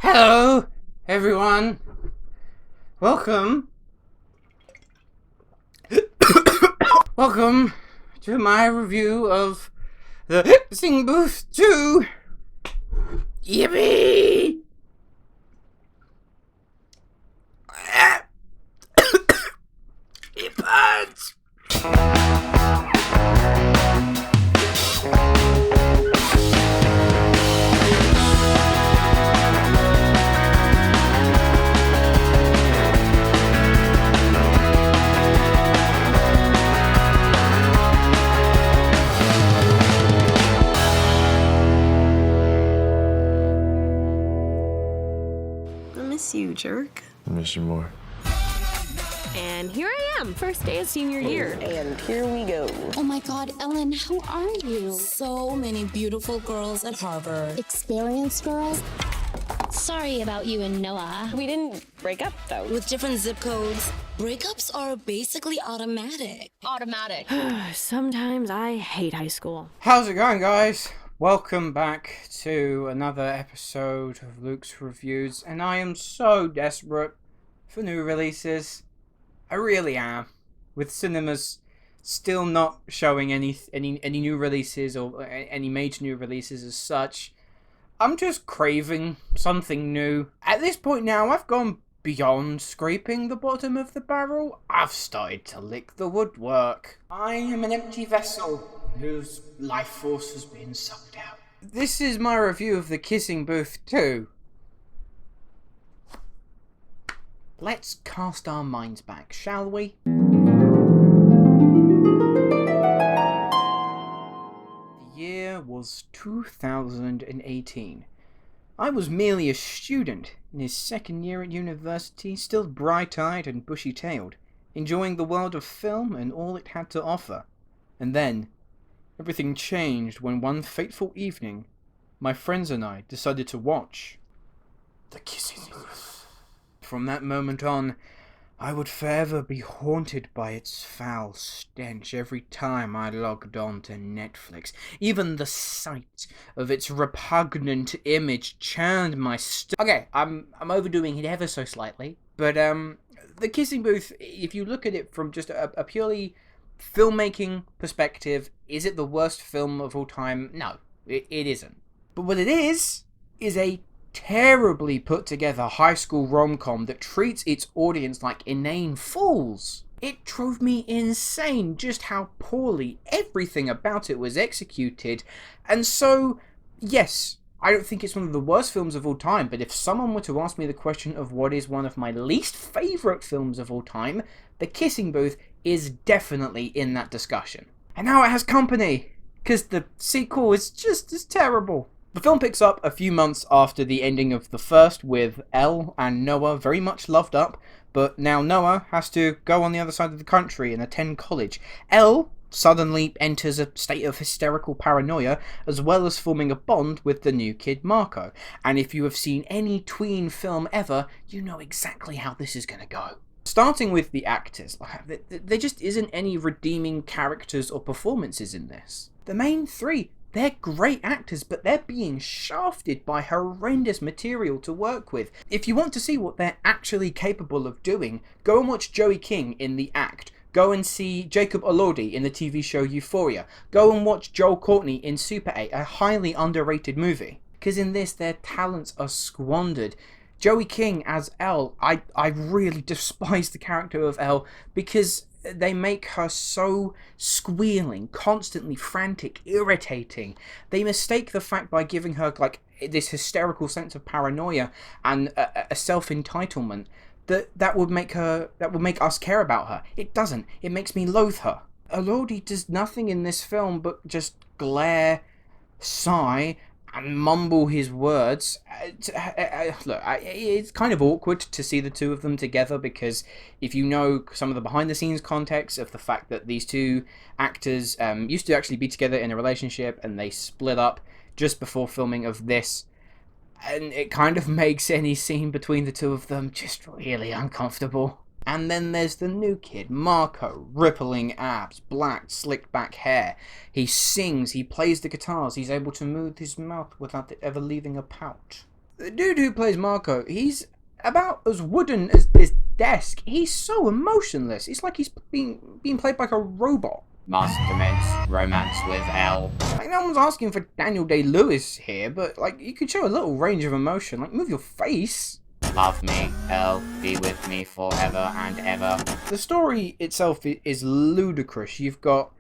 Hello, everyone. Welcome. Welcome to my review of the Sing Booth 2. Yippee! It hurts. You jerk. I miss you more. And here I am, first day of senior year. And here we go. Oh my God, Ellen, how are you? So many beautiful girls at Harvard. Experienced girls? Sorry about you and Noah. We didn't break up, though. With different zip codes, breakups are basically automatic. Automatic. Sometimes I hate high school. How's it going, guys? Welcome back to another episode of Luke's Reviews, and I am so desperate for new releases. I really am. With cinemas still not showing any new releases or any major new releases as such, I'm just craving something new. At this point now, I've gone beyond scraping the bottom of the barrel. I've started to lick the woodwork. I am an empty vessel whose life force has been sucked out. This is my review of The Kissing Booth 2. Let's cast our minds back, shall we? The year was 2018. I was merely a student in his second year at university, still bright-eyed and bushy-tailed, enjoying the world of film and all it had to offer. And then everything changed when one fateful evening, my friends and I decided to watch The Kissing Booth. From that moment on, I would forever be haunted by its foul stench every time I logged on to Netflix. Even the sight of its repugnant image churned my Okay, I'm overdoing it ever so slightly, but The Kissing Booth, if you look at it from just a purely filmmaking perspective, is it the worst film of all time? No, it isn't. But what it is a terribly put together high school rom-com that treats its audience like inane fools. It drove me insane just how poorly everything about it was executed. And so, yes, I don't think it's one of the worst films of all time, but if someone were to ask me the question of what is one of my least favourite films of all time, The Kissing Booth is definitely in that discussion. And now it has company, because the sequel is just as terrible. The film picks up a few months after the ending of the first, with Elle and Noah very much loved up, but now Noah has to go on the other side of the country and attend college. Elle suddenly enters a state of hysterical paranoia, as well as forming a bond with the new kid Marco. And if you have seen any tween film ever, you know exactly how this is going to go. Starting with the actors, there just isn't any redeeming characters or performances in this. The main three, they're great actors, but they're being shafted by horrendous material to work with. If you want to see what they're actually capable of doing, go and watch Joey King in The Act. Go and see Jacob Elordi in the TV show Euphoria. Go and watch Joel Courtney in Super 8, a highly underrated movie. Because in this, their talents are squandered. Joey King as Elle, I really despise the character of Elle because they make her so squealing, constantly frantic, irritating. They mistake the fact by giving her like this hysterical sense of paranoia and a self-entitlement that would make us care about her. It doesn't. It makes me loathe her. Elordi does nothing in this film but just glare, sigh, and mumble his words. Look, it's kind of awkward to see the two of them together, because if you know some of the behind-the-scenes context of the fact that these two actors used to actually be together in a relationship and they split up just before filming of this, and it kind of makes any scene between the two of them just really uncomfortable. And then there's the new kid, Marco, rippling abs, black, slicked back hair. He sings, he plays the guitars, he's able to move his mouth without it ever leaving a pout. The dude who plays Marco, he's about as wooden as this desk. He's so emotionless. It's like he's being played like a robot. Must commence romance with Elle. Like, no one's asking for Daniel Day-Lewis here, but like you could show a little range of emotion. Like, move your face. Love me, Elle, be with me forever and ever. The story itself is ludicrous. You've got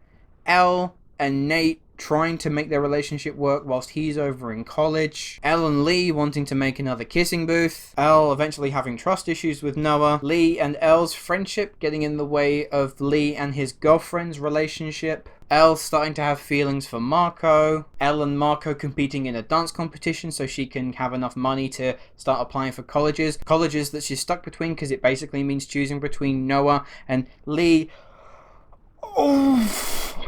Elle and Nate trying to make their relationship work whilst he's over in college. Elle and Lee wanting to make another kissing booth. Elle eventually having trust issues with Noah. Lee and Elle's friendship getting in the way of Lee and his girlfriend's relationship. Elle starting to have feelings for Marco. Elle and Marco competing in a dance competition so she can have enough money to start applying for colleges. Colleges that she's stuck between because it basically means choosing between Noah and Lee.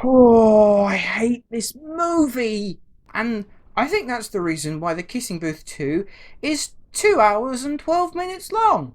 Oh, I hate this movie. And I think that's the reason why The Kissing Booth 2 is 2 hours and 12 minutes long.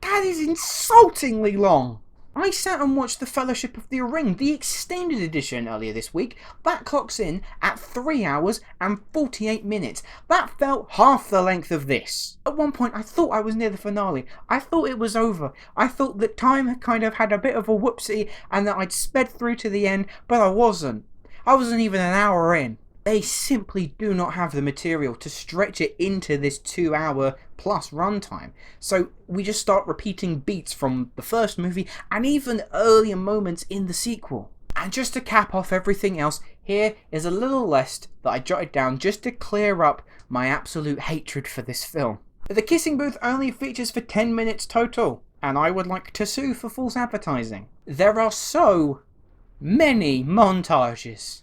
That is insultingly long. I sat and watched The Fellowship of the Ring, the extended edition, earlier this week. That clocks in at 3 hours and 48 minutes. That felt half the length of this. At one point, I thought I was near the finale. I thought it was over. I thought that time had kind of had a bit of a whoopsie and that I'd sped through to the end, but I wasn't. I wasn't even an hour in. They simply do not have the material to stretch it into this 2 hour plus runtime. So we just start repeating beats from the first movie and even earlier moments in the sequel. And just to cap off everything else, here is a little list that I jotted down just to clear up my absolute hatred for this film. The Kissing Booth only features for 10 minutes total, and I would like to sue for false advertising. There are so many montages.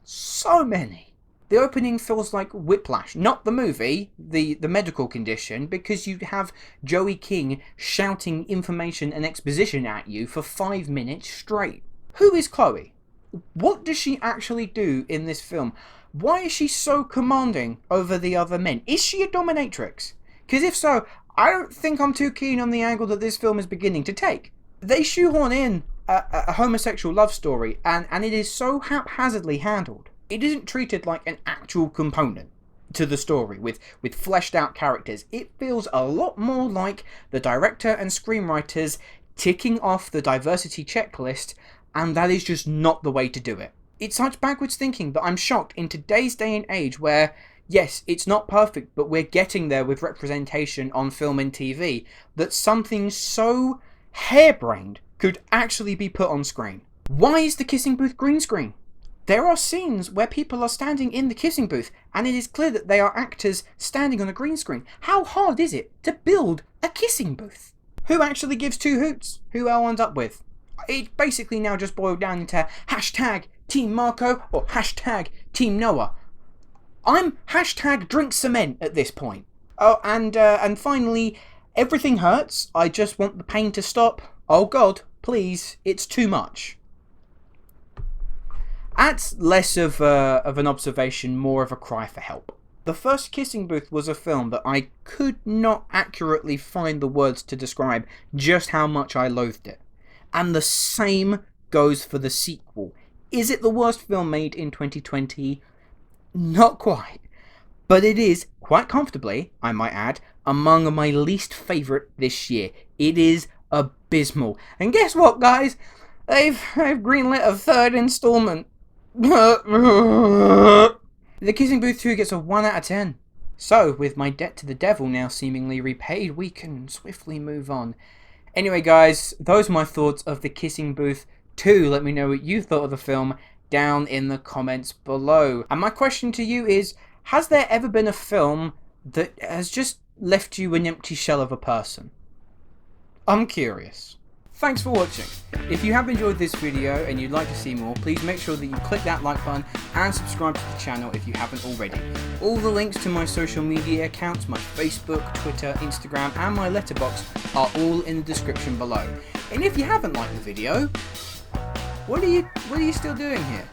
So many. The opening feels like Whiplash, not the movie, the medical condition, because you have Joey King shouting information and exposition at you for 5 minutes straight. Who is Chloe? What does she actually do in this film? Why is she so commanding over the other men? Is she a dominatrix? Because if so, I don't think I'm too keen on the angle that this film is beginning to take. They shoehorn in a homosexual love story, and it is so haphazardly handled. It isn't treated like an actual component to the story with fleshed out characters. It feels a lot more like the director and screenwriters ticking off the diversity checklist, and that is just not the way to do it. It's such backwards thinking that I'm shocked in today's day and age where, yes, it's not perfect, but we're getting there with representation on film and TV, that something so harebrained could actually be put on screen. Why is the kissing booth green screen? There are scenes where people are standing in the kissing booth and it is clear that they are actors standing on a green screen. How hard is it to build a kissing booth? Who actually gives two hoots? Who Elle ends up with? It basically now just boiled down into hashtag Team Marco or hashtag Team Noah. I'm hashtag drink cement at this point. Oh, and finally, everything hurts. I just want the pain to stop. Oh God, please, it's too much. That's less of an observation, more of a cry for help. The first Kissing Booth was a film that I could not accurately find the words to describe just how much I loathed it. And the same goes for the sequel. Is it the worst film made in 2020? Not quite. But it is, quite comfortably, I might add, among my least favourite this year. It is abysmal. And guess what, guys? They've greenlit a third installment. The Kissing Booth 2 gets a 1 out of 10. So, with my debt to the devil now seemingly repaid, we can swiftly move on. Anyway, guys, those are my thoughts of The Kissing Booth 2. Let me know what you thought of the film down in the comments below. And my question to you is, has there ever been a film that has just left you an empty shell of a person? I'm curious. Thanks for watching. If you have enjoyed this video and you'd like to see more, please make sure that you click that like button and subscribe to the channel if you haven't already. All the links to my social media accounts, my Facebook, Twitter, Instagram and my letterbox are all in the description below. And if you haven't liked the video, what are you still doing here?